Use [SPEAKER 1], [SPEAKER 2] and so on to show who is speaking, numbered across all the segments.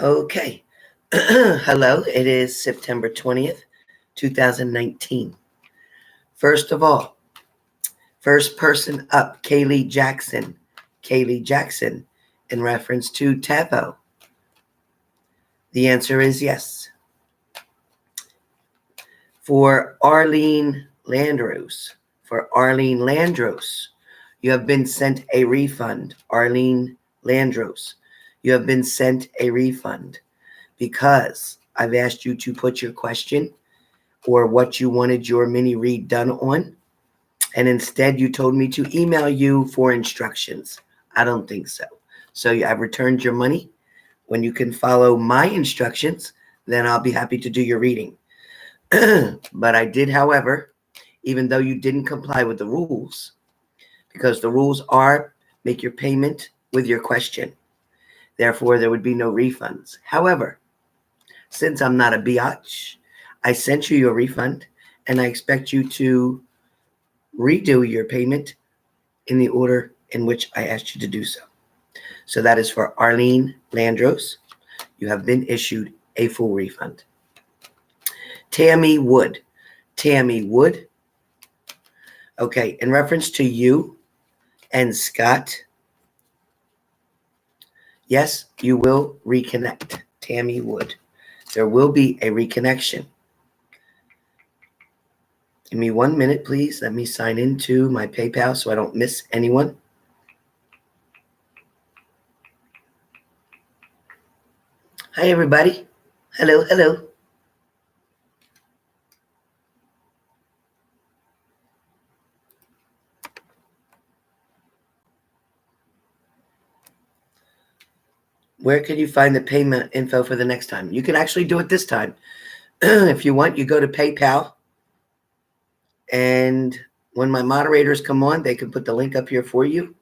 [SPEAKER 1] Okay. Hello, it is September 20th, 2019. First of all, first person up, Kaylee Jackson. Kaylee Jackson, in reference to Tavo. The answer is yes. For Arlene Landros, you have been sent a refund. Arlene Landros, you have been sent a refund because I've asked you to put your question or what you wanted your mini read done on, and instead you told me to email you for instructions. I don't think so. So I've returned your money. When you can follow my instructions, then I'll be happy to do your reading. But I did, however, even though you didn't comply with the rules, because the rules are make your payment with your question. Therefore, there would be no refunds. However, since I'm not a biatch, I sent you your refund, and I expect you to redo your payment in the order in which I asked you to do so. So that is for Arlene Landros. You have been issued a full refund. Tammy Wood. Okay, in reference to you and Scott, yes, you will reconnect. Tammy Wood. There will be a reconnection. Give me 1 minute, please. Let me sign into my PayPal so I don't miss anyone. Hi, everybody. Hello. Where can you find the payment info for the next time? You can actually do it this time. If you want, you go to PayPal. And when my moderators come on, they can put the link up here for you.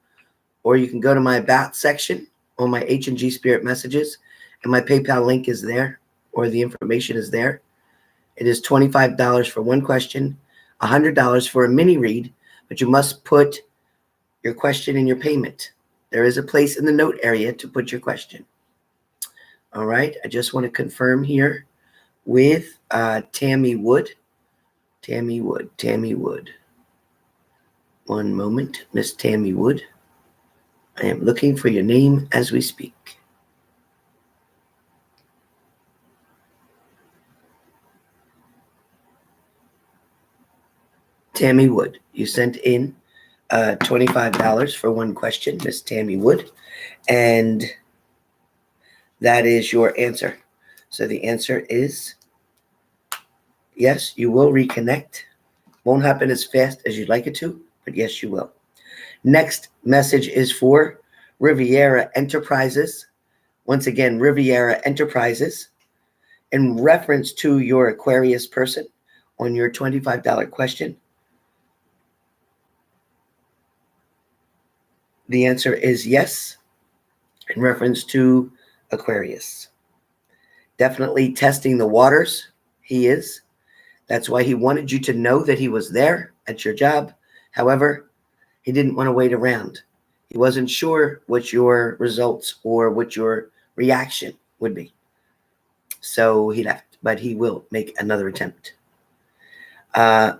[SPEAKER 1] Or you can go to my About section on my H&G Spirit messages. And my PayPal link is there, or the information is there. It is $25 for one question, $100 for a mini read, but you must put your question in your payment. There is a place in the note area to put your question. All right, I just want to confirm here with Tammy Wood. Tammy Wood. One moment, Miss Tammy Wood. I am looking for your name as we speak. Tammy Wood, you sent in $25 for one question, Miss Tammy Wood, and that is your answer. So the answer is yes, you will reconnect. Won't happen as fast as you'd like it to, but yes, you will. Next message is for Riviera Enterprises. Once again, Riviera Enterprises. In reference to your Aquarius person on your $25 question, the answer is yes, in reference to Aquarius. Definitely testing the waters. He is. That's why he wanted you to know that he was there at your job. However, he didn't want to wait around. He wasn't sure what your results or what your reaction would be. So he left, but he will make another attempt. Ilda,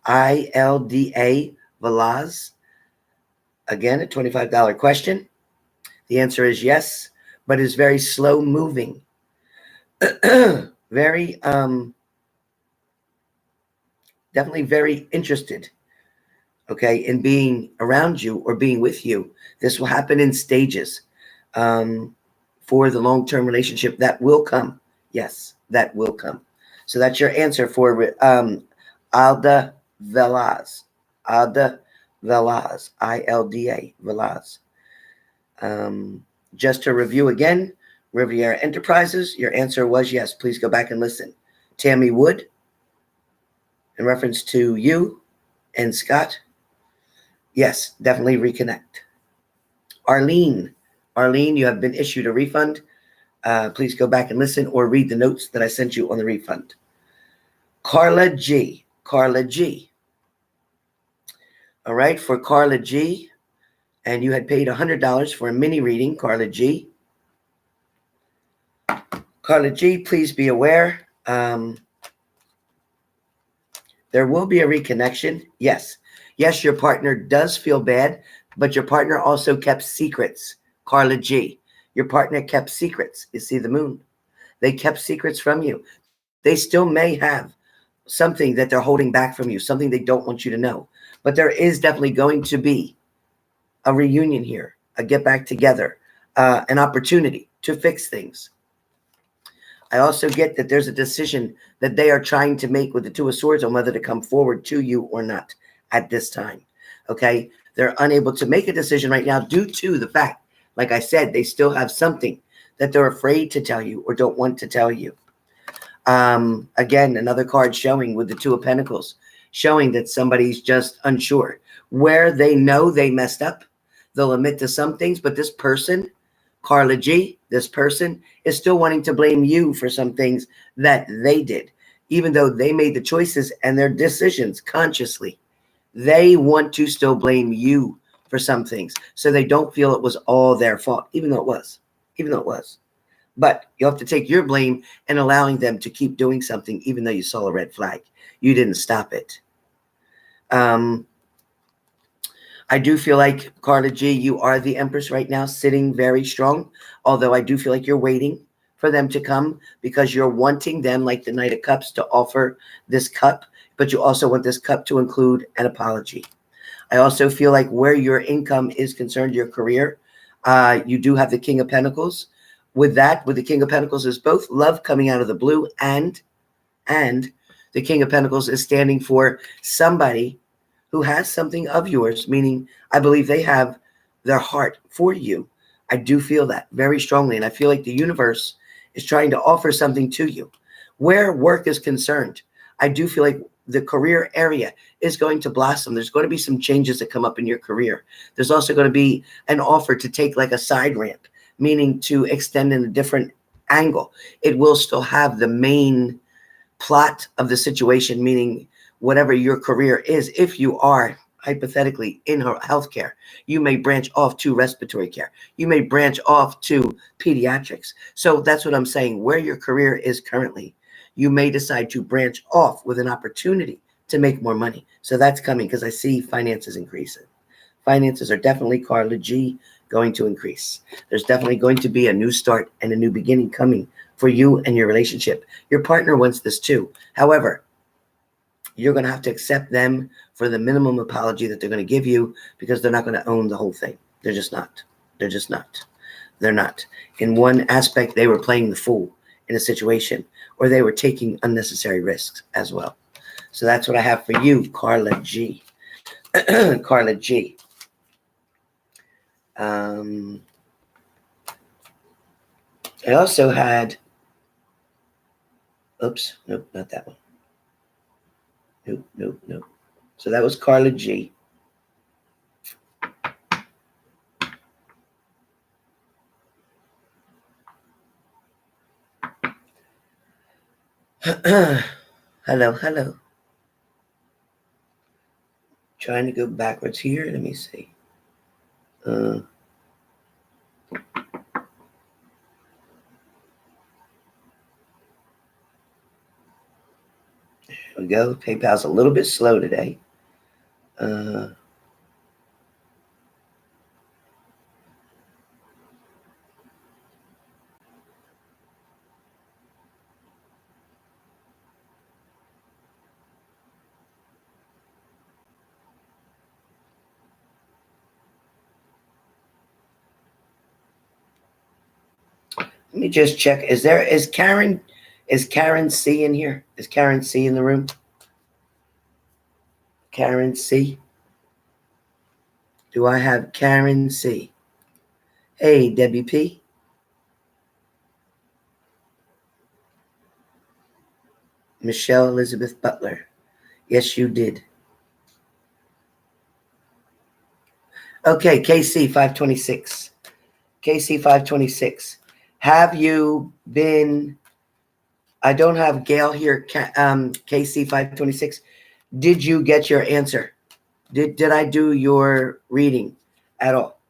[SPEAKER 1] I-L-D-A, Velaz. Again, a $25 question. The answer is yes, but is very slow moving. Very, definitely very interested, okay, in being around you or being with you. This will happen in stages for the long-term relationship that will come. Yes, that will come. So that's your answer for Ilda Velaz. Ilda Velaz, I-L-D-A, Velaz. Just to review again, Riviera Enterprises, your answer was yes. Please go back and listen. Tammy Wood, in reference to you and Scott, yes, definitely reconnect. Arlene, you have been issued a refund. Please go back and listen or read the notes that I sent you on the refund. Carla G. All right, for Carla G, and you had paid $100 for a mini reading, Carla G. Carla G, please be aware. There will be a reconnection. Yes. Yes, your partner does feel bad, but your partner also kept secrets. Carla G, your partner kept secrets. You see the moon? They kept secrets from you. They still may have something that they're holding back from you, something they don't want you to know. But there is definitely going to be a reunion here, a get back together, an opportunity to fix things. I also get that there's a decision that they are trying to make with the Two of Swords on whether to come forward to you or not at this time. Okay? They're unable to make a decision right now due to the fact, like I said, they still have something that they're afraid to tell you or don't want to tell you. Again, another card showing with the Two of Pentacles, showing that somebody's just unsure. Where they know they messed up, they'll admit to some things, but this person, Carla G, this person is still wanting to blame you for some things that they did, even though they made the choices and their decisions consciously. They want to still blame you for some things, so they don't feel it was all their fault, even though it was. But you have to take your blame and allowing them to keep doing something, even though you saw a red flag. You didn't stop it. I do feel like, Carla G, you are the Empress right now, sitting very strong. Although I do feel like you're waiting for them to come because you're wanting them, like the Knight of Cups, to offer this cup. But you also want this cup to include an apology. I also feel like where your income is concerned, your career, you do have the King of Pentacles. With that, with the King of Pentacles is both love coming out of the blue and the King of Pentacles is standing for somebody who has something of yours, meaning I believe they have their heart for you. I do feel that very strongly. And I feel like the universe is trying to offer something to you. Where work is concerned, I do feel like the career area is going to blossom. There's going to be some changes that come up in your career. There's also going to be an offer to take like a side ramp, meaning to extend in a different angle. It will still have the main plot of the situation, meaning whatever your career is. If you are hypothetically in healthcare, you may branch off to respiratory care. You may branch off to pediatrics. So that's what I'm saying. Where your career is currently, you may decide to branch off with an opportunity to make more money. So that's coming because I see finances increasing. Finances are definitely, Carla G, going to increase. There's definitely going to be a new start and a new beginning coming for you and your relationship. Your partner wants this too. However, you're going to have to accept them for the minimum apology that they're going to give you because they're not going to own the whole thing. They're just not. They're not. In one aspect, they were playing the fool in a situation, or they were taking unnecessary risks as well. So that's what I have for you, Carla G. Carla G. I also had, oops, nope, not that one. Nope. So that was Carla G. Hello. Trying to go backwards here. Let me see. There we go. PayPal's a little bit slow today. Let me just check. Is Karen C in here? Is Karen C in the room? Karen C? Do I have Karen C? Hey, Debbie P. Michelle Elizabeth Butler. Yes, you did. Okay, KC 526. KC 526. Have you been, I don't have Gail here, KC 526. Did you get your answer? Did I do your reading at all?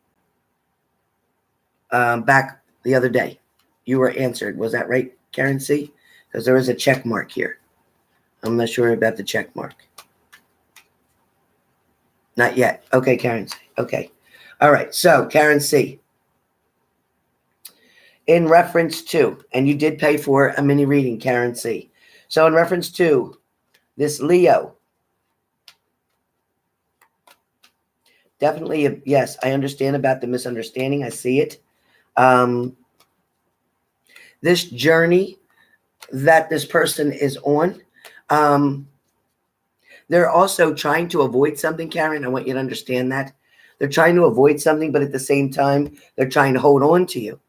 [SPEAKER 1] Back the other day, you were answered. Was that right? Karen C? Because there is a check mark here. I'm not sure about the check mark. Not yet. Okay, Karen C. Okay. All right. So, Karen C. In reference to, and you did pay for a mini reading, Karen C. So, in reference to this Leo, definitely, yes, I understand about the misunderstanding. I see it. This journey that this person is on, they're also trying to avoid something, Karen. I want you to understand that. They're trying to avoid something, but at the same time, they're trying to hold on to you.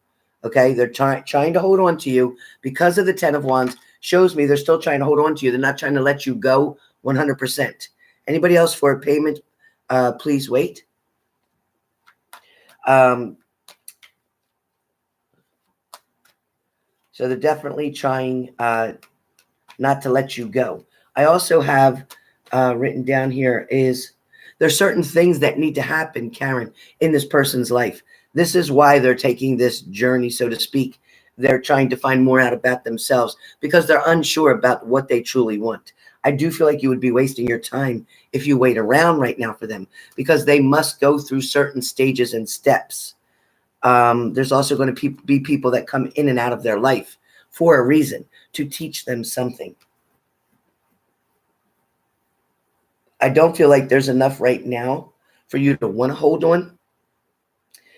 [SPEAKER 1] Okay? They're trying to hold on to you because of the Ten of Wands. Shows me they're still trying to hold on to you. They're not trying to let you go 100%. Anybody else for a payment, please wait. So they're definitely trying not to let you go. I also have written down here is there's certain things that need to happen, Karen, in this person's life. This is why they're taking this journey, so to speak. They're trying to find more out about themselves because they're unsure about what they truly want. I do feel like you would be wasting your time if you wait around right now for them because they must go through certain stages and steps. There's also going to be people that come in and out of their life for a reason, to teach them something. I don't feel like there's enough right now for you to want to hold on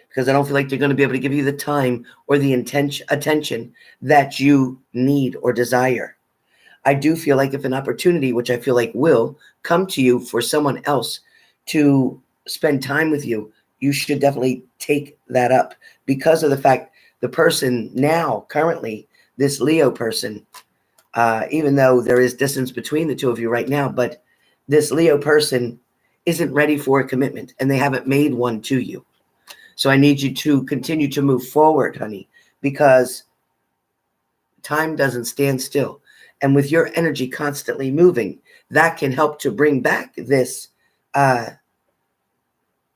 [SPEAKER 1] because I don't feel like they're going to be able to give you the time or the attention that you need or desire. I do feel like if an opportunity, which I feel like will come to you for someone else to spend time with you, you should definitely take that up because of the fact the person now, currently, this Leo person, even though there is distance between the two of you right now, but this Leo person isn't ready for a commitment and they haven't made one to you. So I need you to continue to move forward, honey, because time doesn't stand still. And with your energy constantly moving, that can help to bring back this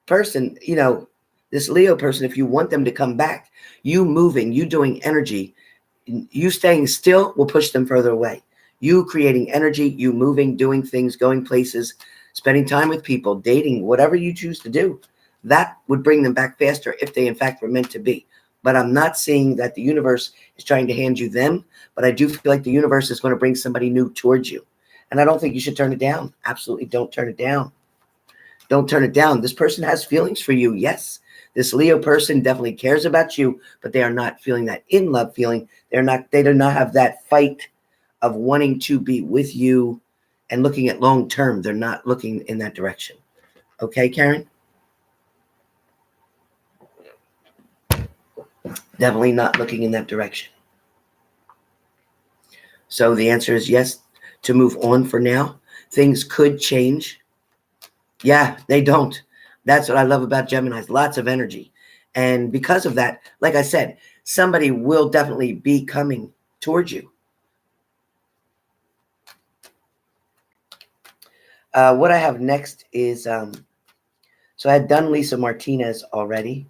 [SPEAKER 1] person, you know, this Leo person. If you want them to come back, you moving, you doing energy, you staying still will push them further away. You creating energy, you moving, doing things, going places, spending time with people, dating, whatever you choose to do, that would bring them back faster if they in fact were meant to be. But I'm not seeing that the universe is trying to hand you them, but I do feel like the universe is going to bring somebody new towards you. And I don't think you should turn it down. Absolutely don't turn it down. Don't turn it down. This person has feelings for you. Yes. This Leo person definitely cares about you, but they are not feeling that in love feeling. They do not have that fight of wanting to be with you and looking at long term. They're not looking in that direction. Okay, Karen? Definitely not looking in that direction. So the answer is yes, to move on for now. Things could change. Yeah, they don't. That's what I love about Geminis. Lots of energy. And because of that, like I said, somebody will definitely be coming towards you. What I have next is, so I had done Lisa Martinez already.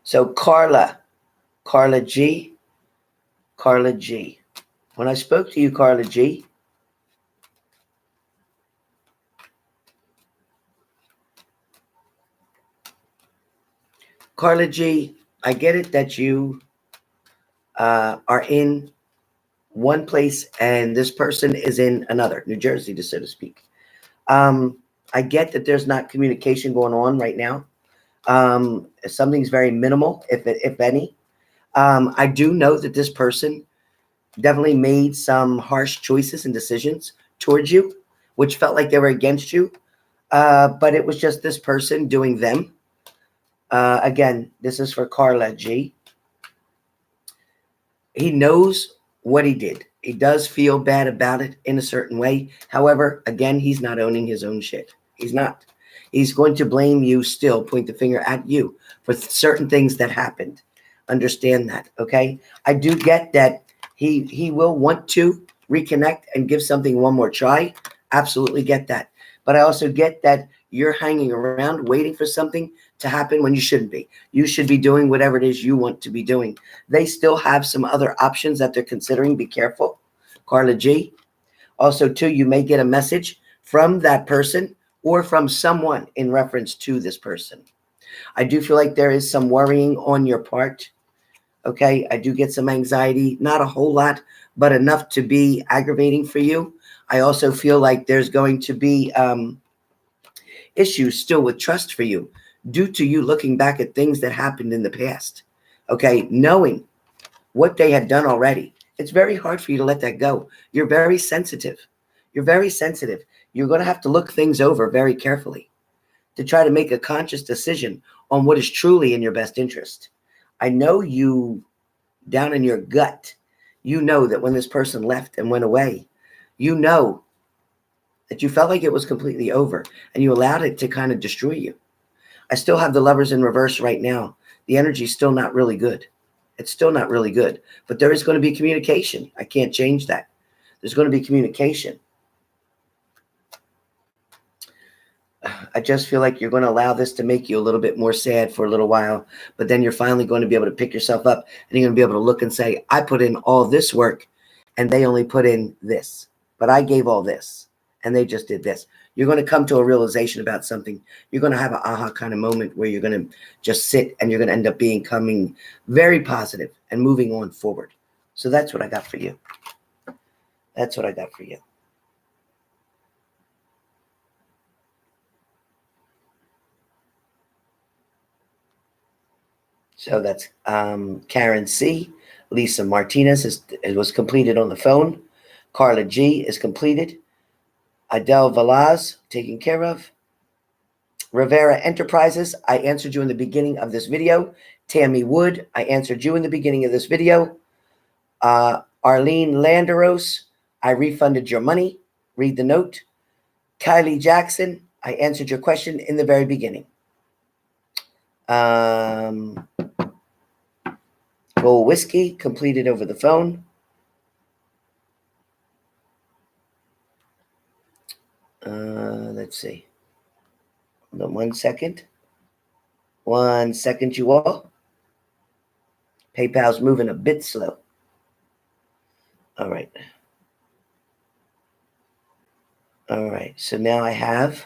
[SPEAKER 1] So Carla G. When I spoke to you, Carla G, I get it that you are in one place and this person is in another, New Jersey, so to speak. I get that there's not communication going on right now. Something's very minimal, if any. I do know that this person definitely made some harsh choices and decisions towards you, which felt like they were against you. But it was just this person doing them. Again, this is for Carla G. He knows what he did. He does feel bad about it in a certain way. However, again, he's not owning his own shit. He's not. He's going to blame you still, point the finger at you for certain things that happened. Understand that, okay? I do get that he will want to reconnect and give something one more try. Absolutely get that. But I also get that you're hanging around waiting for something to happen when you shouldn't be. You should be doing whatever it is you want to be doing. They still have some other options that they're considering. Be careful. Carla G. Also, too, you may get a message from that person or from someone in reference to this person. I do feel like there is some worrying on your part. Okay, I do get some anxiety, not a whole lot, but enough to be aggravating for you. I also feel like there's going to be issues still with trust for you due to you looking back at things that happened in the past. Okay, knowing what they had done already. It's very hard for you to let that go. You're very sensitive. You're very sensitive. You're going to have to look things over very carefully to try to make a conscious decision on what is truly in your best interest. I know you, down in your gut, you know that when this person left and went away, you know that you felt like it was completely over and you allowed it to kind of destroy you. I still have the Lovers in reverse right now. The energy's still not really good. It's still not really good, but there is going to be communication. I can't change that. There's going to be communication. I just feel like you're going to allow this to make you a little bit more sad for a little while, but then you're finally going to be able to pick yourself up and you're going to be able to look and say, I put in all this work and they only put in this, but I gave all this and they just did this. You're going to come to a realization about something. You're going to have an aha kind of moment where you're going to just sit and you're going to end up becoming very positive and moving on forward. So that's what I got for you. That's what I got for you. So that's Karen C. Lisa Martinez it was completed on the phone. Carla G is completed. Adele Velaz taken care of. Rivera Enterprises, I answered you in the beginning of this video. Tammy Wood, I answered you in the beginning of this video. Arlene Landeros, I refunded your money. Read the note. Kylie Jackson, I answered your question in the very beginning. Gold Whiskey, completed over the phone. Let's see. Hold on 1 second. 1 second, you all. PayPal's moving a bit slow. All right. All right. So now I have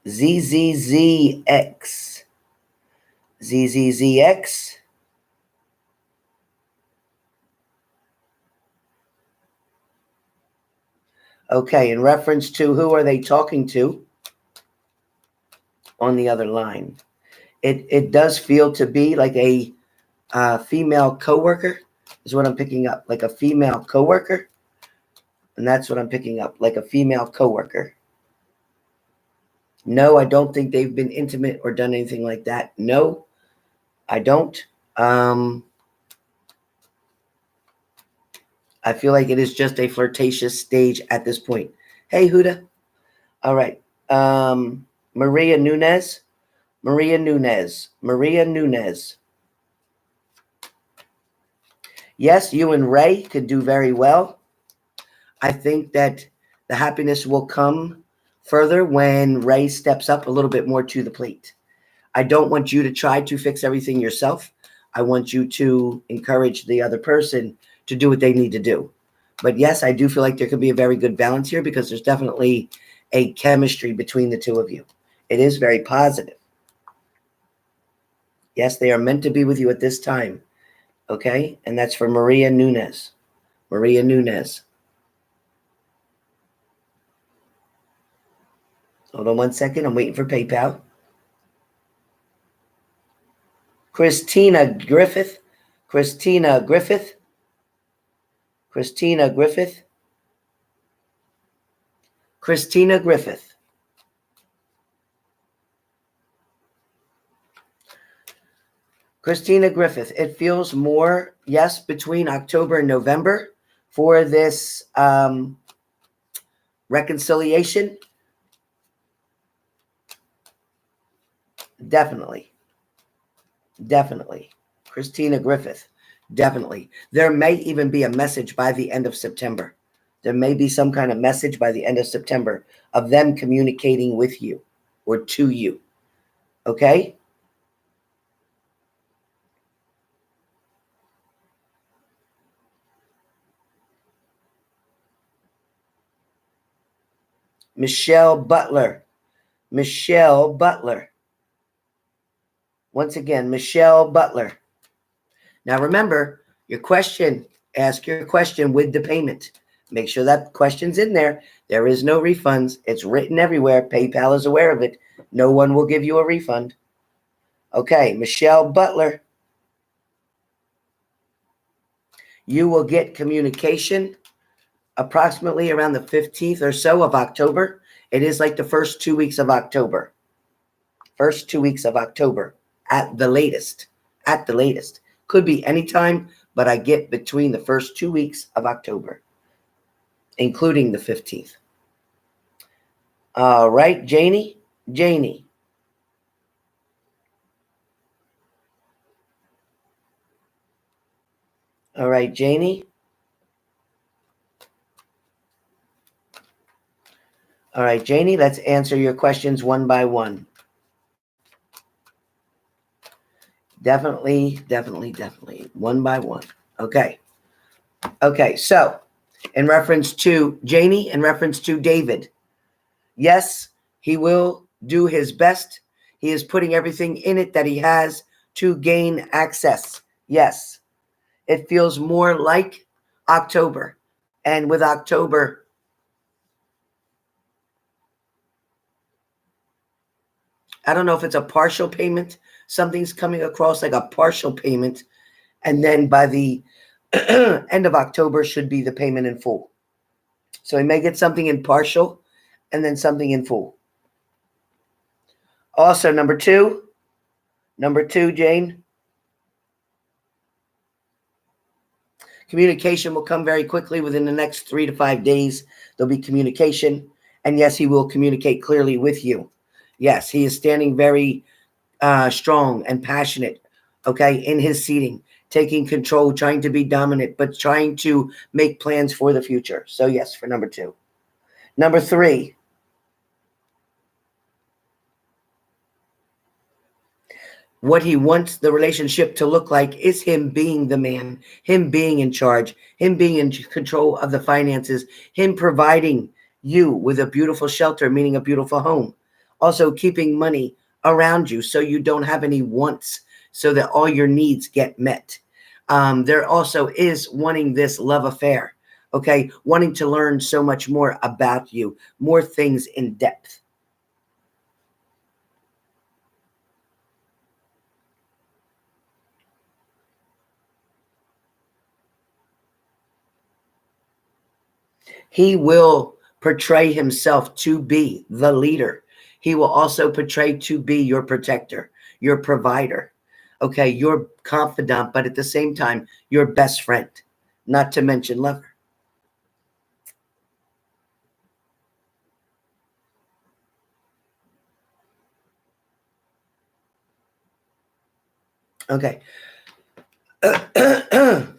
[SPEAKER 1] ZZZX. ZZZX. Okay, in reference to who are they talking to on the other line? It does feel to be like a female coworker is what I'm picking up, like a female coworker. And that's what I'm picking up, like a female coworker. No, I don't think they've been intimate or done anything like that. No, I don't. I feel like it is just a flirtatious stage at this point. Hey, Huda. All right. Maria Nunez. Maria Nunez. Maria Nunez. Yes, you and Ray could do very well. I think that the happiness will come further when Ray steps up a little bit more to the plate. I don't want you to try to fix everything yourself. I want you to encourage the other person to do what they need to do. But yes, I do feel like there could be a very good balance here because there's definitely a chemistry between the two of you. It is very positive. Yes, they are meant to be with you at this time. Okay? And that's for Maria Nunez. Maria Nunez. Hold on 1 second. I'm waiting for PayPal. Cristina Griffith. Cristina Griffith. Cristina Griffith. Cristina Griffith. Cristina Griffith. It feels more, yes, between October and November for this reconciliation. Definitely. Definitely. Cristina Griffith. Definitely. There may even be a message by the end of September. There may be some kind of message by the end of September of them communicating with you or to you. Okay? Michelle Butler. Michelle Butler. Once again, Michelle Butler. Now remember, your question, ask your question with the payment. Make sure that question's in there. There is no refunds. It's written everywhere. PayPal is aware of it. No one will give you a refund. Okay, Michelle Butler. You will get communication approximately around the 15th or so of October. It is like the first 2 weeks of October. First 2 weeks of October at the latest. At the latest. Could be anytime, but I get between the first 2 weeks of October, including the 15th. All right, Janey. Janey. All right, Janey. All right, Janey, let's answer your questions one by one. Definitely. One by one. Okay. Okay, so in reference to Janey, in reference to David, yes, he will do his best. He is putting everything in it that he has to gain access. Yes, it feels more like October. And with October, I don't know if it's a partial payment. Something's coming across like a partial payment. And then by the end of October should be the payment in full. So he may get something in partial and then something in full. Also, number two, Jane, communication will come very quickly within the next 3 to 5 days. There'll be communication. And yes, he will communicate clearly with you. Yes, he is standing very strong and passionate, okay, in his seating, taking control, trying to be dominant, but trying to make plans for the future. So yes, for number two. Number three, what he wants the relationship to look like is him being the man, him being in charge, him being in control of the finances, him providing you with a beautiful shelter, meaning a beautiful home. Also keeping money around you so you don't have any wants, so that all your needs get met. There also is wanting this love affair, okay? Wanting to learn so much more about you, more things in depth. He will portray himself to be the leader. He will also portray to be your protector, your provider, okay, your confidant, but at the same time, your best friend, not to mention lover. Okay.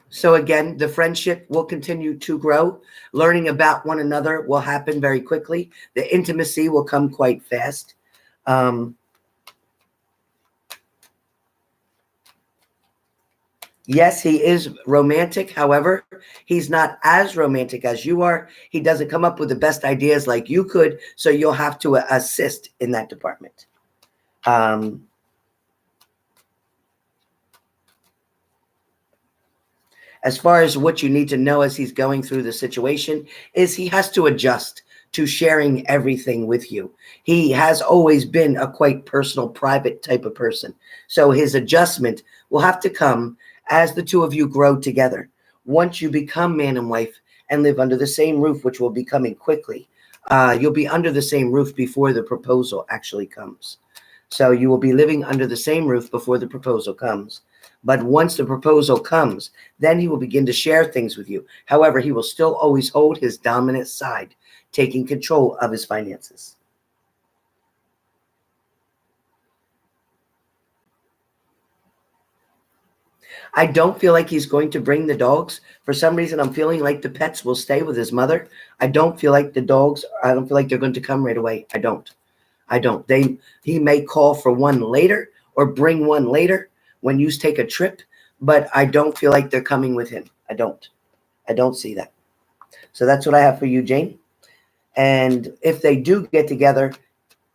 [SPEAKER 1] So again, the friendship will continue to grow. Learning about one another will happen very quickly. The intimacy will come quite fast. Yes, he is romantic. However, he's not as romantic as you are. He doesn't come up with the best ideas like you could, so you'll have to assist in that department. As far as what you need to know as he's going through the situation is he has to adjust to sharing everything with you. He has always been a quite personal, private type of person. So his adjustment will have to come as the two of you grow together. Once you become man and wife and live under the same roof, which will be coming quickly, you'll be under the same roof before the proposal actually comes. So you will be living under the same roof before the proposal comes. But once the proposal comes, then he will begin to share things with you. However, he will still always hold his dominant side, taking control of his finances. I don't feel like he's going to bring the dogs. For some reason, I'm feeling like the pets will stay with his mother. I don't feel like the dogs, I don't feel like they're going to come right away. I don't. He may call for one later or bring one later when you take a trip, but I don't feel like they're coming with him. I don't see that. So that's what I have for you, Jane. And if they do get together,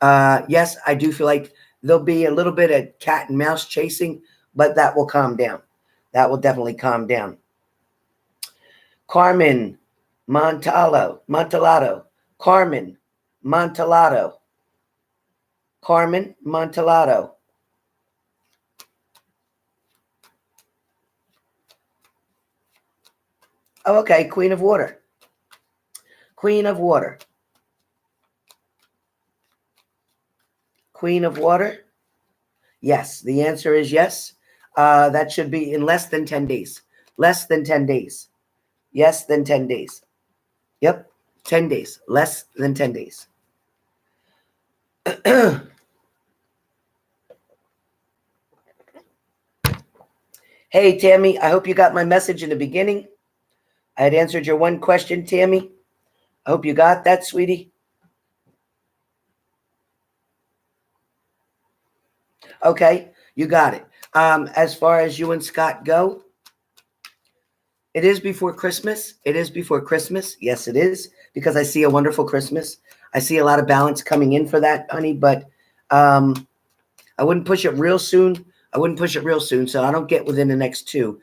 [SPEAKER 1] yes, I do feel like there'll be a little bit of cat and mouse chasing, but that will calm down. That will definitely calm down. Carmen Montalato. Carmen Montalato. Carmen Montalato. Oh, okay, Queen of Water. Queen of Water. Queen of Water. Yes, the answer is yes. That should be in less than 10 days. Less than 10 days. Yes, than 10 days. Yep, 10 days. Less than 10 days. Hey, Tammy, I hope you got my message in the beginning. I had answered your one question, Tammy. I hope you got that, sweetie. Okay, you got it. As far as you and Scott go, it is before Christmas. It is before Christmas. Yes, it is, because I see a wonderful Christmas. I see a lot of balance coming in for that, honey, but I wouldn't push it real soon. So I don't get within the next 2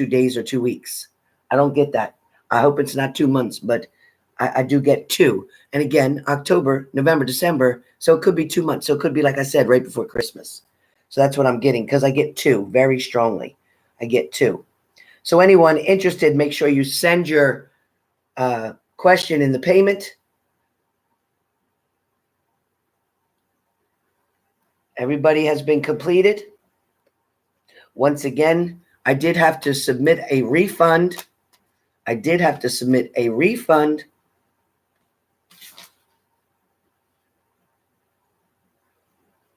[SPEAKER 1] days or 2 weeks. I don't get that. I hope it's not 2 months, but I do get 2. And again, October, November, December. So it could be 2 months. So it could be, like I said, right before Christmas. So that's what I'm getting, because I get 2 very strongly. I get 2. So anyone interested, make sure you send your question in the payment. Everybody has been completed. Once again, I did have to submit a refund.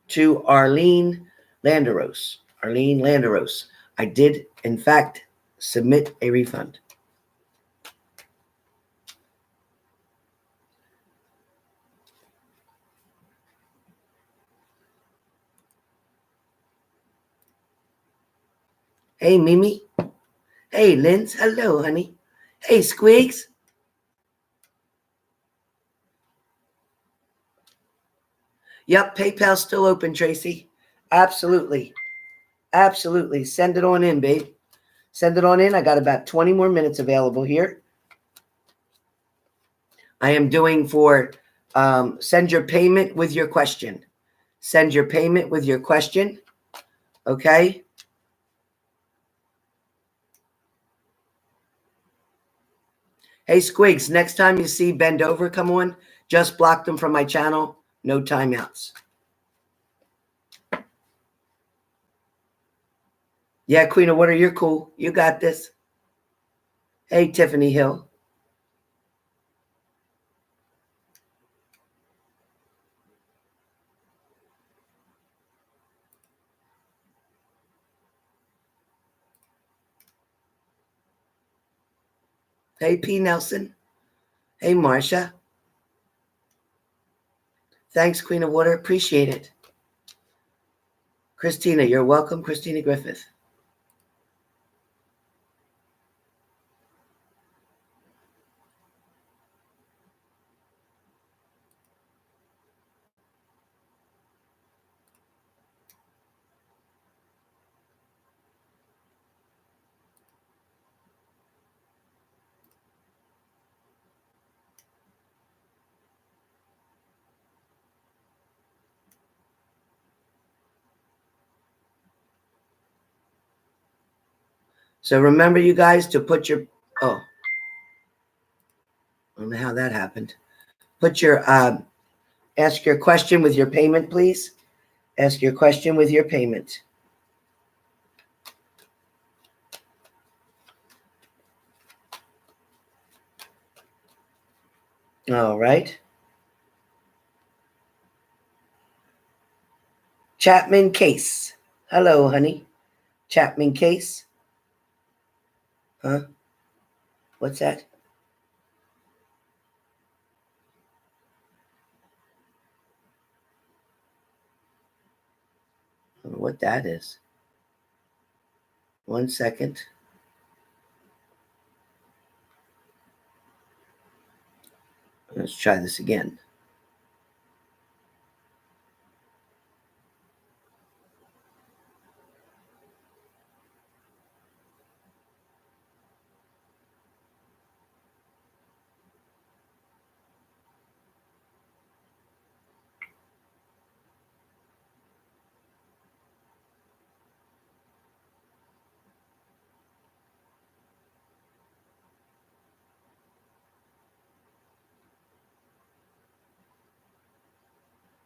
[SPEAKER 1] To Arlene Landeros. I did, in fact, submit a refund. Hey, Mimi. Hey, Linz. Hello, honey. Hey, Squigs. Yep, PayPal's still open, Tracy. Absolutely. Send it on in, babe. Send it on in. I got about 20 more minutes available here. I am doing for send your payment with your question. Send your payment with your question. Okay? Hey, Squigs, next time you see Bend Over come on, just block them from my channel. No timeouts. Yeah, Queen of Water, you're cool. You got this. Hey, Tiffany Hill. Hey, P. Nelson. Hey, Marsha. Thanks, Queen of Water. Appreciate it. Cristina, you're welcome. Cristina Griffith. So remember, you guys, to put your, I don't know how that happened. Put your, ask your question with your payment, please. Ask your question with your payment. All right. Chapman Case. Hello, honey. Chapman Case. Huh? What's that? I don't know what that is. 1 second. Let's try this again.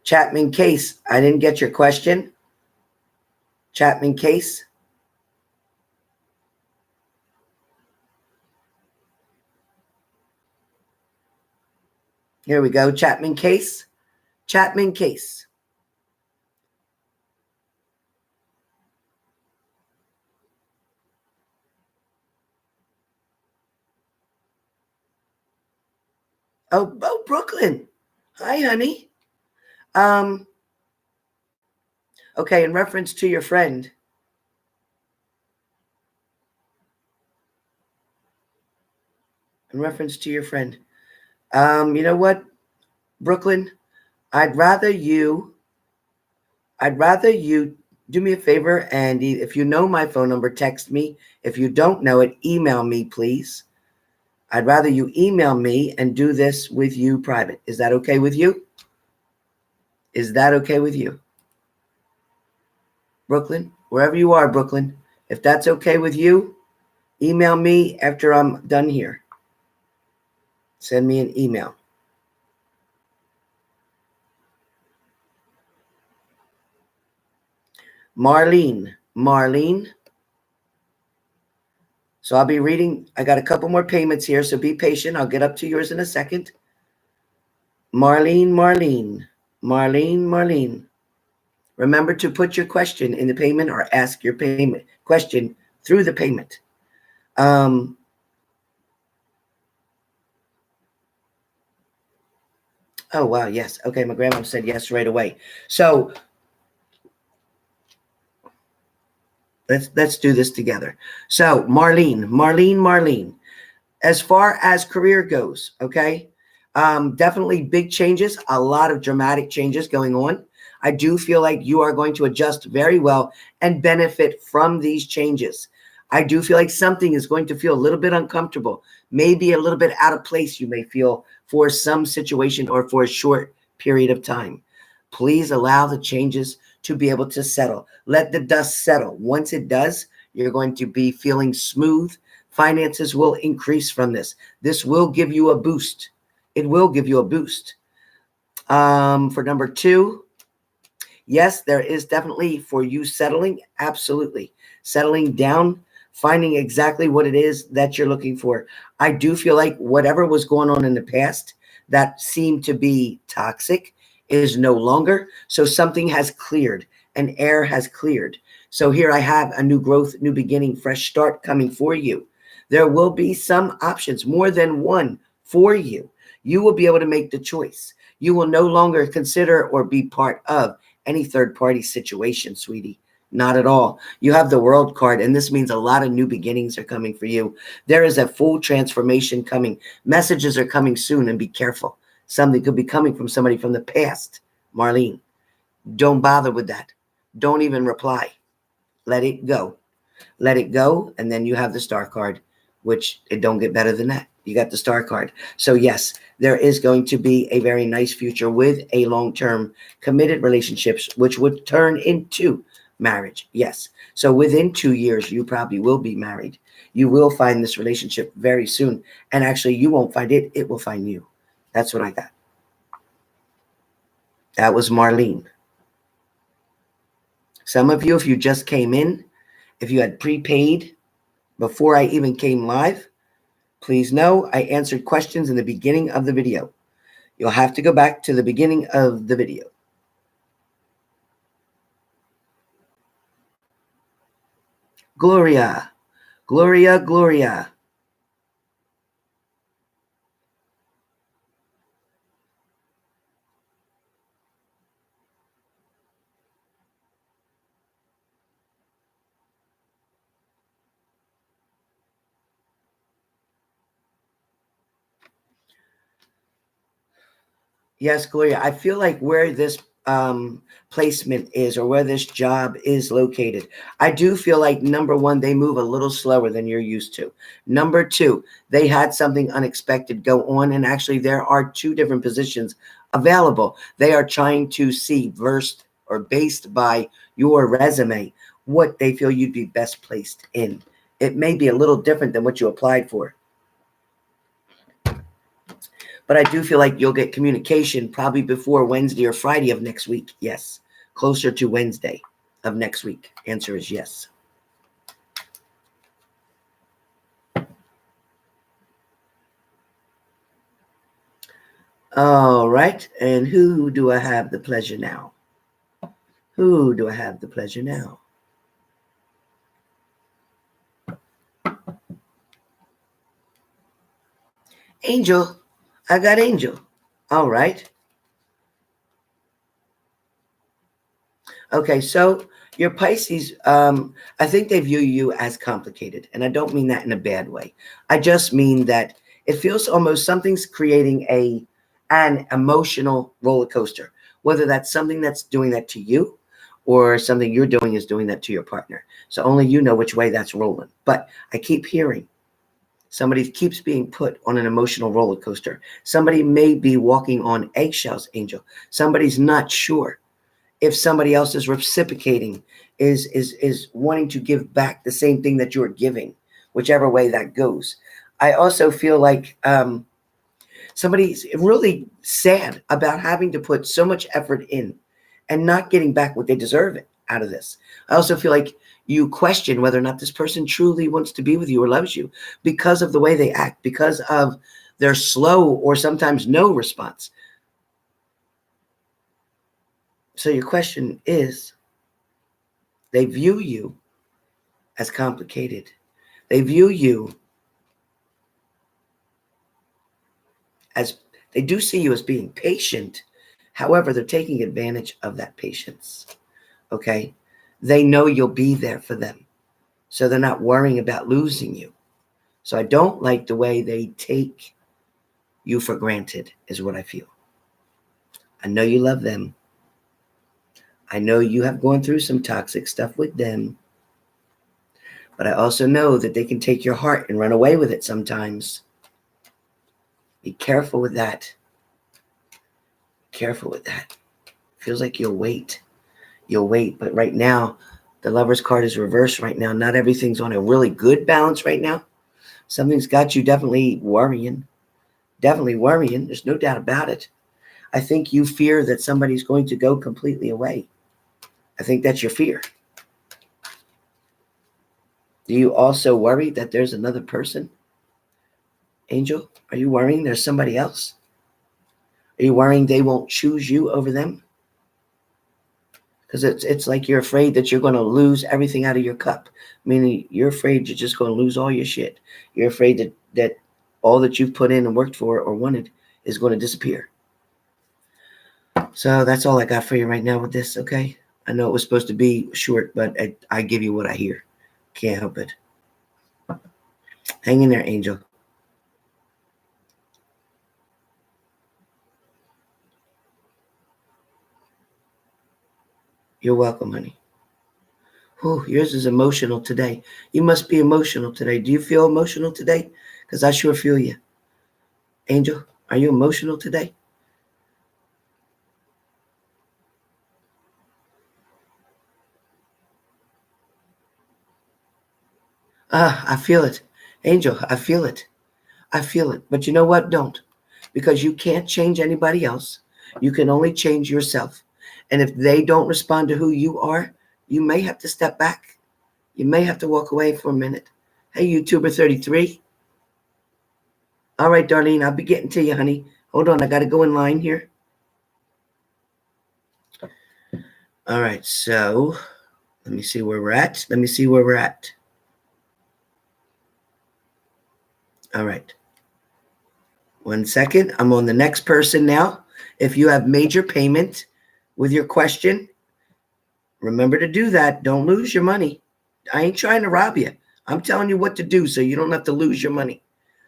[SPEAKER 1] Chapman Case, I didn't get your question. Chapman Case. Here we go. Chapman Case. Chapman Case. Oh, Brooklyn. Hi, honey. Okay, in reference to your friend. You know what, Brooklyn? I'd rather you do me a favor, and if you know my phone number, text me. If you don't know it, email me, please. I'd rather you email me and do this with you private. Is that okay with you? Is that okay with you? Brooklyn, wherever you are, Brooklyn, if that's okay with you, email me after I'm done here. Send me an email. Marlene. So I'll be reading. I got a couple more payments here, so be patient. I'll get up to yours in a second. Marlene. Remember to put your question in the payment or ask your payment question through the payment. Oh, wow, yes. Okay, my grandma said yes right away. So let's do this together. So Marlene. As far as career goes, okay, definitely big changes, a lot of dramatic changes going on. I do feel like you are going to adjust very well and benefit from these changes. I do feel like something is going to feel a little bit uncomfortable, maybe a little bit out of place, you may feel, for some situation or for a short period of time. Please allow the changes to be able to settle. Let the dust settle. Once it does, you're going to be feeling smooth. Finances will increase from this. This will give you a boost. It will give you a boost. For number 2, yes, there is definitely for you settling. Absolutely. Settling down, finding exactly what it is that you're looking for. I do feel like whatever was going on in the past that seemed to be toxic is no longer. So something has cleared. An air has cleared. So here I have a new growth, new beginning, fresh start coming for you. There will be some options, more than one for you. You will be able to make the choice. You will no longer consider or be part of any third-party situation, sweetie. Not at all. You have the World card, and this means a lot of new beginnings are coming for you. There is a full transformation coming. Messages are coming soon, and be careful. Something could be coming from somebody from the past. Marlene, don't bother with that. Don't even reply. Let it go. Let it go, and then you have the Star card, which it don't get better than that. You got the Star card. So yes, there is going to be a very nice future with a long-term committed relationships, which would turn into marriage. Yes. So within 2 years, you probably will be married. You will find this relationship very soon. And actually, you won't find it. It will find you. That's what I got. That was Marlene. Some of you, if you just came in, if you had prepaid before I even came live, please know I answered questions in the beginning of the video. You'll have to go back to the beginning of the video. Gloria Gloria. Yes, Gloria. I feel like where this placement is, or where this job is located, I do feel like, number one, they move a little slower than you're used to. Number two, they had something unexpected go on, and actually there are two different positions available. They are trying to see, versed or based by your resume, what they feel you'd be best placed in. It may be a little different than what you applied for. But I do feel like you'll get communication probably before Wednesday or Friday of next week. Yes. Closer to Wednesday of next week. Answer is yes. All right. And who do I have the pleasure now? Who do I have the pleasure now? Angel. I got Angel. All right. Okay, so your Pisces, I think they view you as complicated, and I don't mean that in a bad way. I just mean that it feels almost something's creating an emotional roller coaster, whether that's something that's doing that to you or something you're doing is doing that to your partner. So only you know which way that's rolling. But I keep hearing somebody keeps being put on an emotional roller coaster. Somebody may be walking on eggshells, Angel. Somebody's not sure if somebody else is reciprocating, is wanting to give back the same thing that you're giving, whichever way that goes. I also feel like somebody's really sad about having to put so much effort in and not getting back what they deserve out of this. I also feel like you question whether or not this person truly wants to be with you or loves you because of the way they act, because of their slow or sometimes no response. So your question is, they view you as complicated. They view you as, they do see you as being patient. However, they're taking advantage of that patience. Okay? They know you'll be there for them. So they're not worrying about losing you. So I don't like the way they take you for granted, is what I feel. I know you love them. I know you have gone through some toxic stuff with them. But I also know that they can take your heart and run away with it sometimes. Be careful with that. Careful with that. Feels like you'll wait. You'll wait. But right now, the Lover's card is reversed right now. Not everything's on a really good balance right now. Something's got you definitely worrying. Definitely worrying. There's no doubt about it. I think you fear that somebody's going to go completely away. I think that's your fear. Do you also worry that there's another person? Angel, are you worrying there's somebody else? Are you worrying they won't choose you over them? Because it's like you're afraid that you're going to lose everything out of your cup. Meaning you're afraid you're just going to lose all your shit. You're afraid that all that you've put in and worked for or wanted is going to disappear. So that's all I got for you right now with this, okay? I know it was supposed to be short, but I give you what I hear. Can't help it. Hang in there, Angel. You're welcome, honey. Whew, yours is emotional today. You must be emotional today. Do you feel emotional today? Because I sure feel you. Angel, are you emotional today? I feel it. Angel, I feel it. I feel it. But you know what? Don't. Because you can't change anybody else. You can only change yourself. And if they don't respond to who you are, you may have to step back. You may have to walk away for a minute. Hey, YouTuber 33. All right, Darlene, I'll be getting to you, honey. Hold on, I got to go in line here. All right, so let me see where we're at. All right. 1 second. I'm on the next person now. If you have major payment with your question, remember to do that. Don't lose your money. I ain't trying to rob you. I'm telling you what to do so you don't have to lose your money.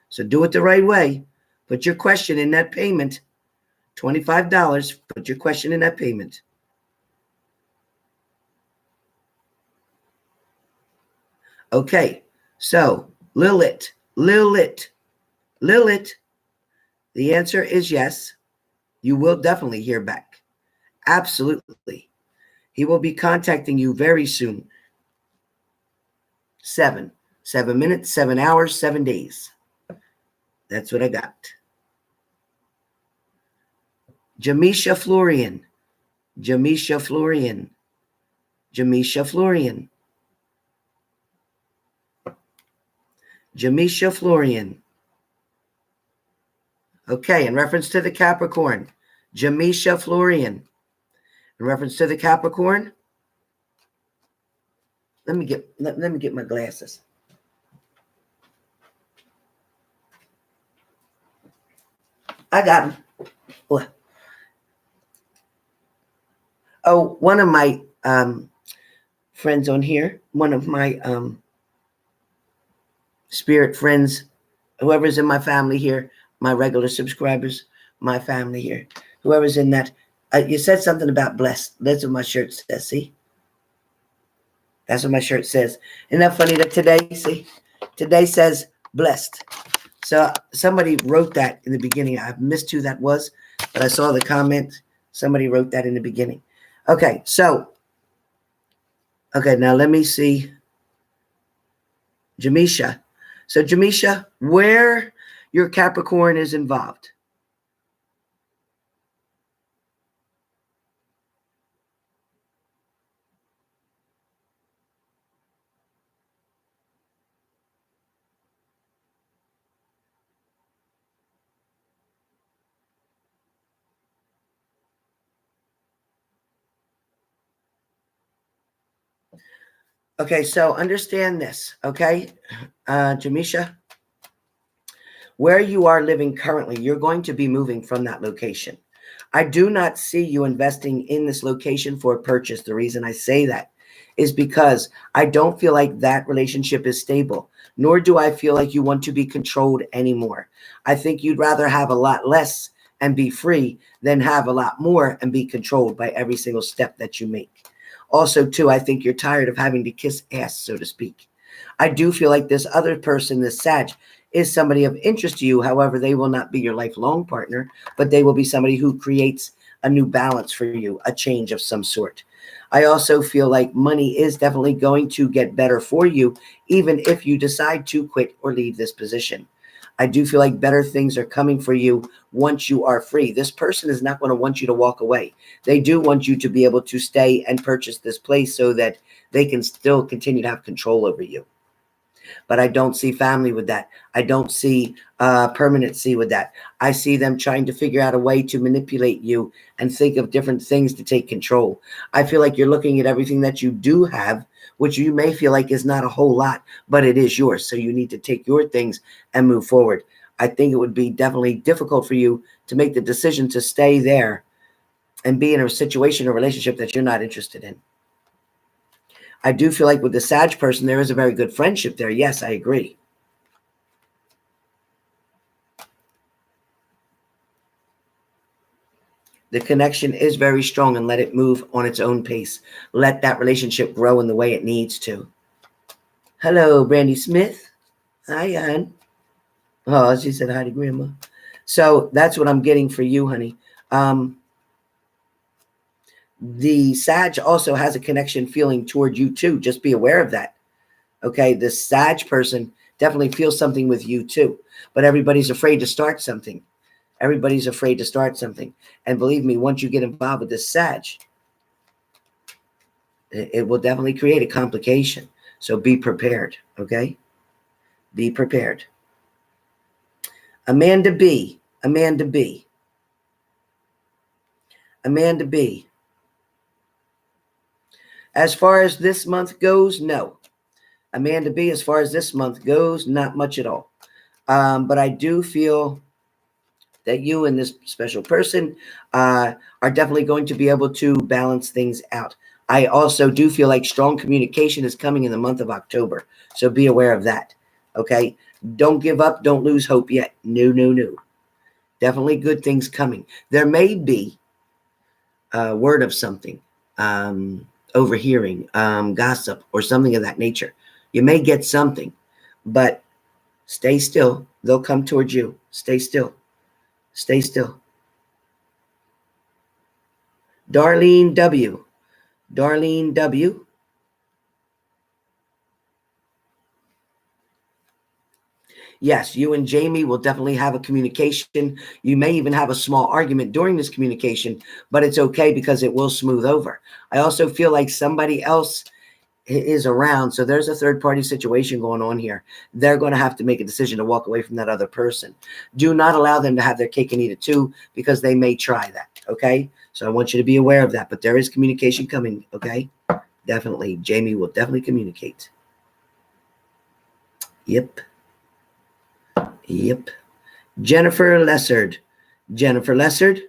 [SPEAKER 1] So do it the right way. Put your question in that payment. $25. Put your question in that payment. Okay. So Lilith. The answer is yes. You will definitely hear back. Absolutely. He will be contacting you very soon. 7 minutes, 7 hours, 7 days. That's what I got. Jamesha Florian. Okay, in reference to the Capricorn. Jamesha Florian. In reference to the Capricorn. Let me get my glasses. I got them. Oh, one of my friends on here, one of my spirit friends, whoever's in my family here, my regular subscribers, my family here, whoever's in that, you said something about blessed. That's what my shirt says, see? That's what my shirt says. Isn't that funny that today says blessed. So somebody wrote that in the beginning. I missed who that was, but I saw the comment. Somebody wrote that in the beginning. Okay, now let me see. Jamesha. So Jamesha, where your Capricorn is involved. Okay, so understand this, okay? Jamesha, where you are living currently, you're going to be moving from that location. I do not see you investing in this location for a purchase. The reason I say that is because I don't feel like that relationship is stable, nor do I feel like you want to be controlled anymore. I think you'd rather have a lot less and be free than have a lot more and be controlled by every single step that you make. Also, too, I think you're tired of having to kiss ass, so to speak. I do feel like this other person, this Sag, is somebody of interest to you. However, they will not be your lifelong partner, but they will be somebody who creates a new balance for you, a change of some sort. I also feel like money is definitely going to get better for you, even if you decide to quit or leave this position. I do feel like better things are coming for you once you are free. This person is not going to want you to walk away. They do want you to be able to stay and purchase this place so that they can still continue to have control over you. But I don't see family with that. I don't see permanency with that. I see them trying to figure out a way to manipulate you and think of different things to take control. I feel like you're looking at everything that you do have, which you may feel like is not a whole lot, but it is yours. So you need to take your things and move forward. I think it would be definitely difficult for you to make the decision to stay there and be in a situation or relationship that you're not interested in. I do feel like with the Sag person, there is a very good friendship there. Yes, I agree. The connection is very strong, and let it move on its own pace. Let that relationship grow in the way it needs to. Hello, Brandy Smith. Hi, hon. Oh, she said hi to Grandma. So that's what I'm getting for you, honey. The Sag also has a connection feeling toward you too. Just be aware of that. Okay, the Sag person definitely feels something with you too. But everybody's afraid to start something. Everybody's afraid to start something. And believe me, once you get involved with this Sag, it will definitely create a complication. So be prepared, okay? Be prepared. Amanda B. As far as this month goes, no. Amanda B, as far as this month goes, not much at all. But I do feel that you and this special person are definitely going to be able to balance things out. I also do feel like strong communication is coming in the month of October. So be aware of that. Okay. Don't give up. Don't lose hope yet. No. Definitely good things coming. There may be a word of something, overhearing, gossip, or something of that nature. You may get something, but stay still. They'll come towards you. Stay still. Stay still. Darlene W. Darlene W. Yes, you and Jamie will definitely have a communication. You may even have a small argument during this communication, but it's okay because it will smooth over. I also feel like somebody else is around. So there's a third party situation going on here. They're going to have to make a decision to walk away from that other person. Do not allow them to have their cake and eat it too, because they may try that. Okay. So I want you to be aware of that, but there is communication coming. Okay. Definitely. Jamie will definitely communicate. Yep. Jennifer Lessard. Jennifer Lessard.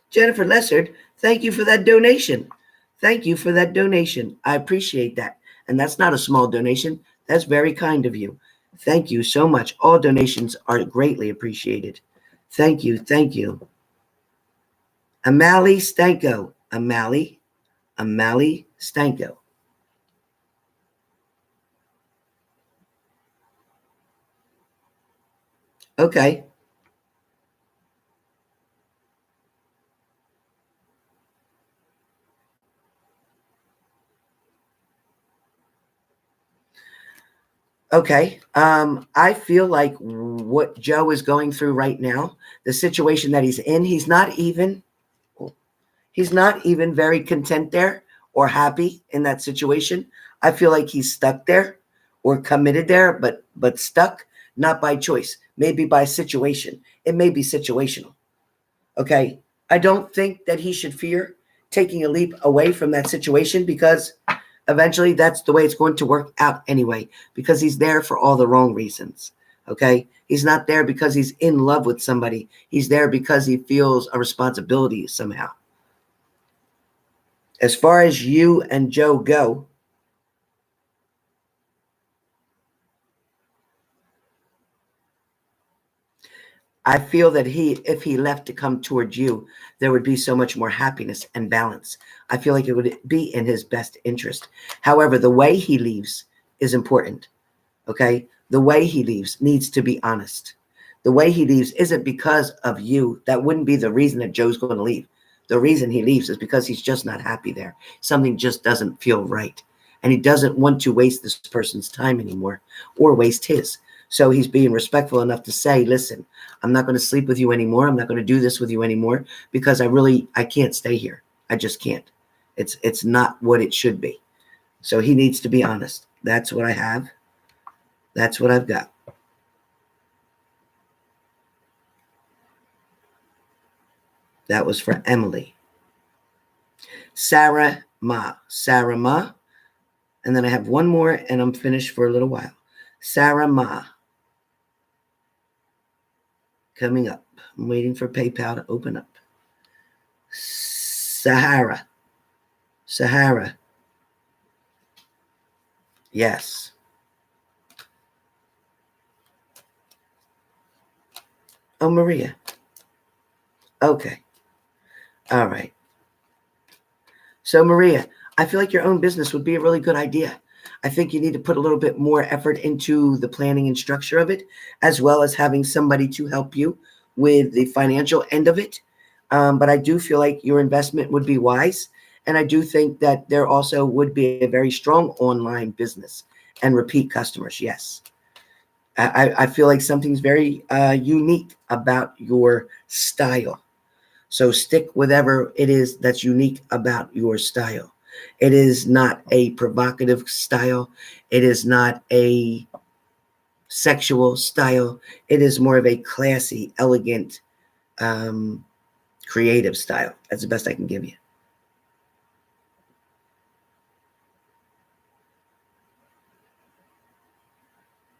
[SPEAKER 1] Jennifer Lessard, thank you for that donation. Thank you for that donation. I appreciate that. And that's not a small donation. That's very kind of you. Thank you so much. All donations are greatly appreciated. Thank you. Thank you. Mallee Stanko. Mallee Stanko. Okay. Okay. I feel like what Joe is going through right now, the situation that he's in, he's not even very content there or happy in that situation. I feel like he's stuck there or committed there, but stuck, not by choice, maybe by situation. It may be situational. Okay. I don't think that he should fear taking a leap away from that situation, because eventually that's the way it's going to work out anyway, because he's there for all the wrong reasons. Okay. He's not there because he's in love with somebody. He's there because he feels a responsibility somehow. As far as you and Joe go, I feel that if he left to come towards you, there would be so much more happiness and balance. I feel like it would be in his best interest. However, the way he leaves is important. Okay. The way he leaves needs to be honest. The way he leaves isn't because of you. That wouldn't be the reason that Joe's going to leave. The reason he leaves is because he's just not happy there. Something just doesn't feel right. And he doesn't want to waste this person's time anymore or waste his. So he's being respectful enough to say, listen, I'm not going to sleep with you anymore. I'm not going to do this with you anymore, because I can't stay here. I just can't. It's not what it should be. So he needs to be honest. That's what I have. That's what I've got. That was for Emily. Sara Ma. And then I have one more and I'm finished for a little while. Sara Ma. Coming up. I'm waiting for PayPal to open up. Sahara. Yes. Oh, Maria. Okay. All right. So, Maria, I feel like your own business would be a really good idea. I think you need to put a little bit more effort into the planning and structure of it, as well as having somebody to help you with the financial end of it. But I do feel like your investment would be wise. And I do think that there also would be a very strong online business and repeat customers. Yes. I feel like something's very unique about your style. So stick with whatever it is that's unique about your style. It is not a provocative style. It is not a sexual style. It is more of a classy, elegant, creative style. That's the best I can give you.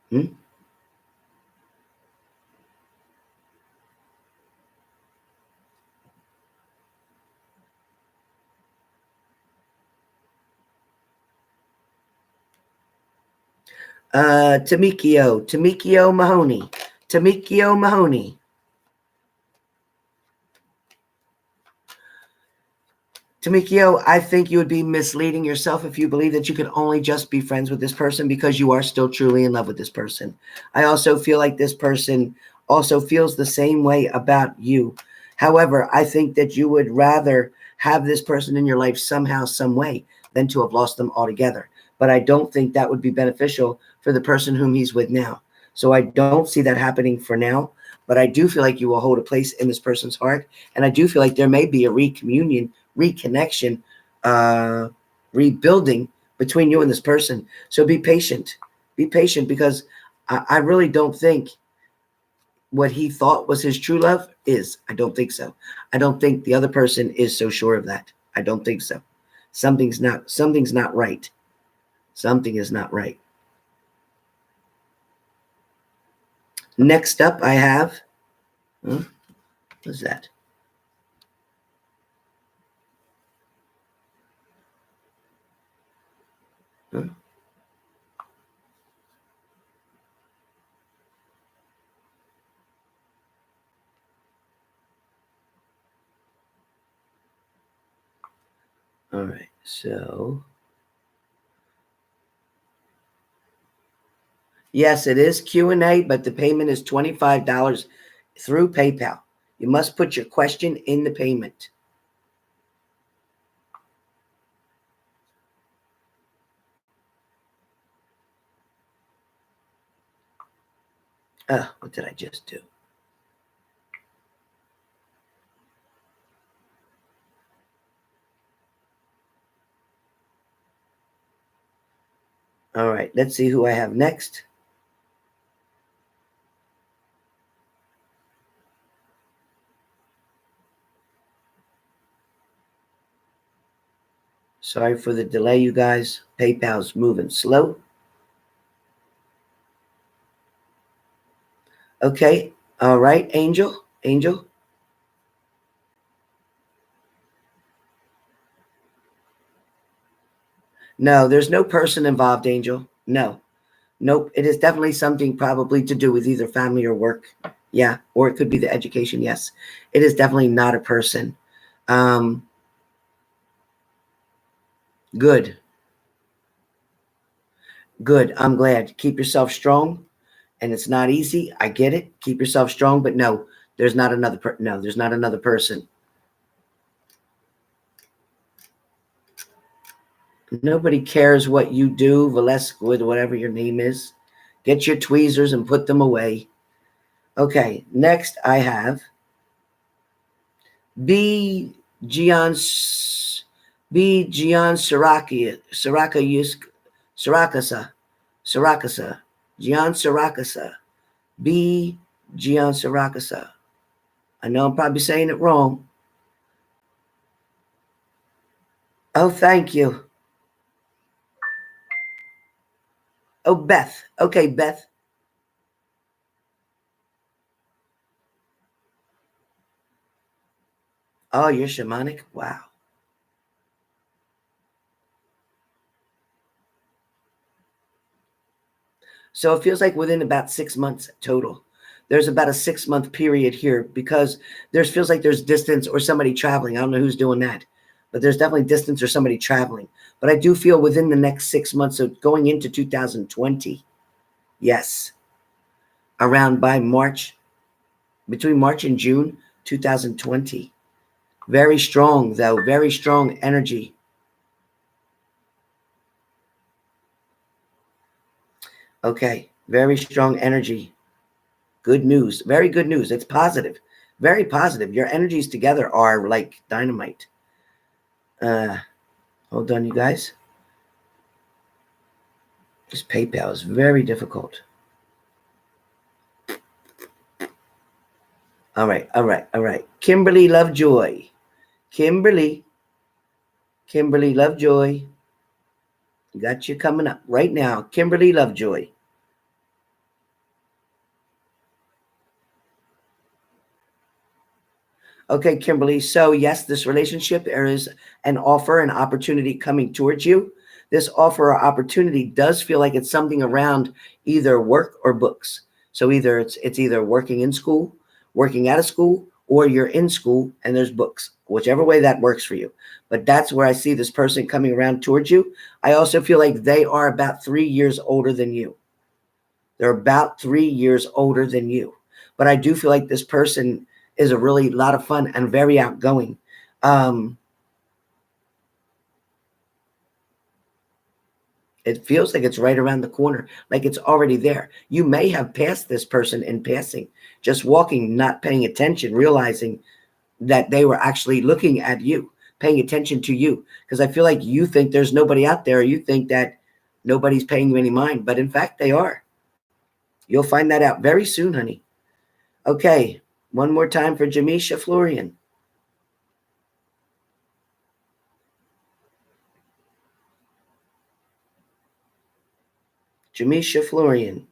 [SPEAKER 1] Hmm? Tomiko Mahoney. Tomiko Mahoney. Tomiko, I think you would be misleading yourself if you believe that you can only just be friends with this person because you are still truly in love with this person. I also feel like this person also feels the same way about you. However, I think that you would rather have this person in your life somehow, some way, than to have lost them altogether. But I don't think that would be beneficial for the person whom he's with now. So I don't see that happening for now. But I do feel like you will hold a place in this person's heart. And I do feel like there may be a recommunion, reconnection, rebuilding between you and this person. So be patient. Be patient, because I really don't think what he thought was his true love is. I don't think so. I don't think the other person is so sure of that. I don't think so. Something's not right. Something is not right. Next up, I have, what's that? Huh? All right, so yes, it is Q&A, but the payment is $25 through PayPal. You must put your question in the payment. What did I just do? All right, let's see who I have next. Sorry for the delay, you guys. PayPal's moving slow. Okay, all right, Angel. Angel. No, there's no person involved, Angel. No. Nope. It is definitely something probably to do with either family or work. Yeah. Or it could be the education. Yes. It is definitely not a person. Good. Good. I'm glad. Keep yourself strong. And it's not easy. I get it. Keep yourself strong. But no, there's not another no, there's not another person. Nobody cares what you do, Valesquid, whatever your name is. Get your tweezers and put them away. Okay, next I have B. Gian Sarakasa. Gian Sarakasa. B. Gian Sarakasa. I know I'm probably saying it wrong. Oh, thank you. Oh, Beth. Okay, Beth. Oh, you're shamanic? Wow. So it feels like within about 6 months total. There's about a 6-month period here because feels like there's distance or somebody traveling. I don't know who's doing that, but there's definitely distance or somebody traveling. But I do feel within the next 6 months, so going into 2020, yes, around by March, between March and June 2020. Very strong, though, very strong energy. Okay, very strong energy. Good news. Very good news. It's positive. Very positive. Your energies together are like dynamite. Hold on, you guys. This PayPal is very difficult. All right, all right, all right. Kimberly Lovejoy. Kimberly Lovejoy. Got you coming up right now. Kimberly Lovejoy. Okay, Kimberly. So yes, this relationship, there is an offer, an opportunity coming towards you. This offer or opportunity does feel like it's something around either work or books. So either it's either working in school, working out of school, or you're in school and there's books, whichever way that works for you. But that's where I see this person coming around towards you. I also feel like they are about 3 years older than you. They're about 3 years older than you. But I do feel like this person is a really lot of fun and very outgoing. It feels like it's right around the corner, like it's already there. You may have passed this person in passing, just walking, not paying attention, realizing that they were actually looking at you, paying attention to you. Because I feel like you think there's nobody out there, or you think that nobody's paying you any mind, but in fact, they are. You'll find that out very soon, honey. Okay, one more time for Jamesha Florian. Jamesha Florian.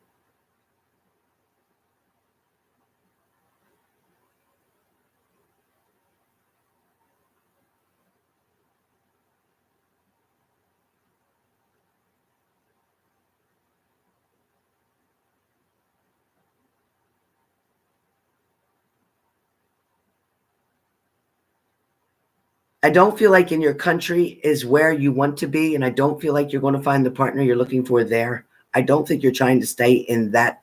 [SPEAKER 1] I don't feel like in your country is where you want to be, and I don't feel like you're going to find the partner you're looking for there. I don't think you're trying to stay in that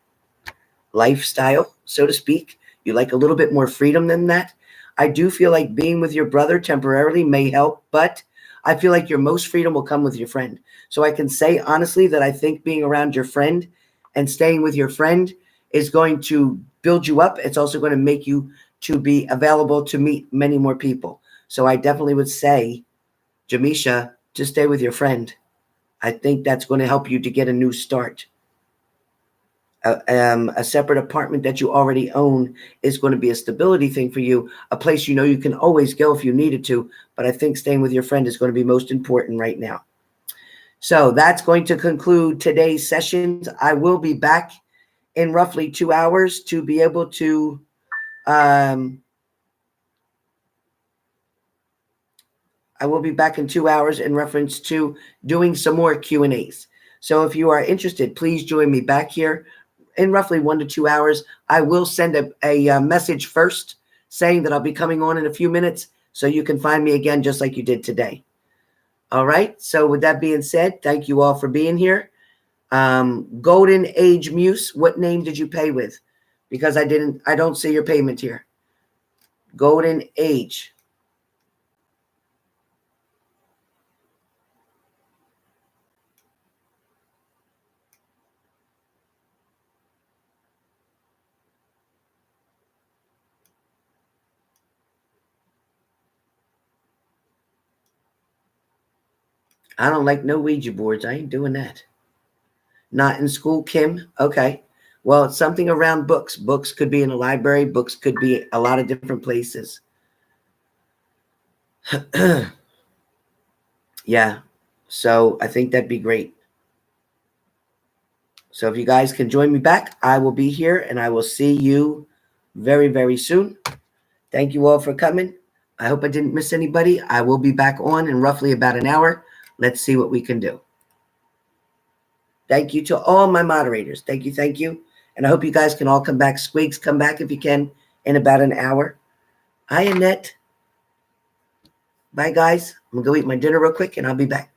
[SPEAKER 1] lifestyle, so to speak. You like a little bit more freedom than that. I do feel like being with your brother temporarily may help, but I feel like your most freedom will come with your friend. So I can say honestly that I think being around your friend and staying with your friend is going to build you up. It's also going to make you to be available to meet many more people. So I definitely would say, Jamesha, to stay with your friend. I think that's going to help you to get a new start. A separate apartment that you already own is going to be a stability thing for you, a place you know you can always go if you needed to. But I think staying with your friend is going to be most important right now. So that's going to conclude today's sessions. I will be back in roughly 2 hours to be able to I will be back in 2 hours in reference to doing some more Q&As. So if you are interested, please join me back here in roughly 1 to 2 hours. I will send a message first saying that I'll be coming on in a few minutes so you can find me again just like you did today. All right. So with that being said, thank you all for being here. Golden Age Muse, what name did you pay with? Because I don't see your payment here. Golden Age. I don't like no Ouija boards. I ain't doing that. Not in school, Kim. Okay. Well, it's something around books. Books could be in a library. Books could be a lot of different places. Yeah. So I think that'd be great. So if you guys can join me back, I will be here and I will see you very, very soon. Thank you all for coming. I hope I didn't miss anybody. I will be back on in roughly about an hour. Let's see what we can do. Thank you to all my moderators. Thank you. Thank you. And I hope you guys can all come back. Squigs, come back if you can in about an hour. Hi, Annette. Bye, guys. I'm going to go eat my dinner real quick and I'll be back.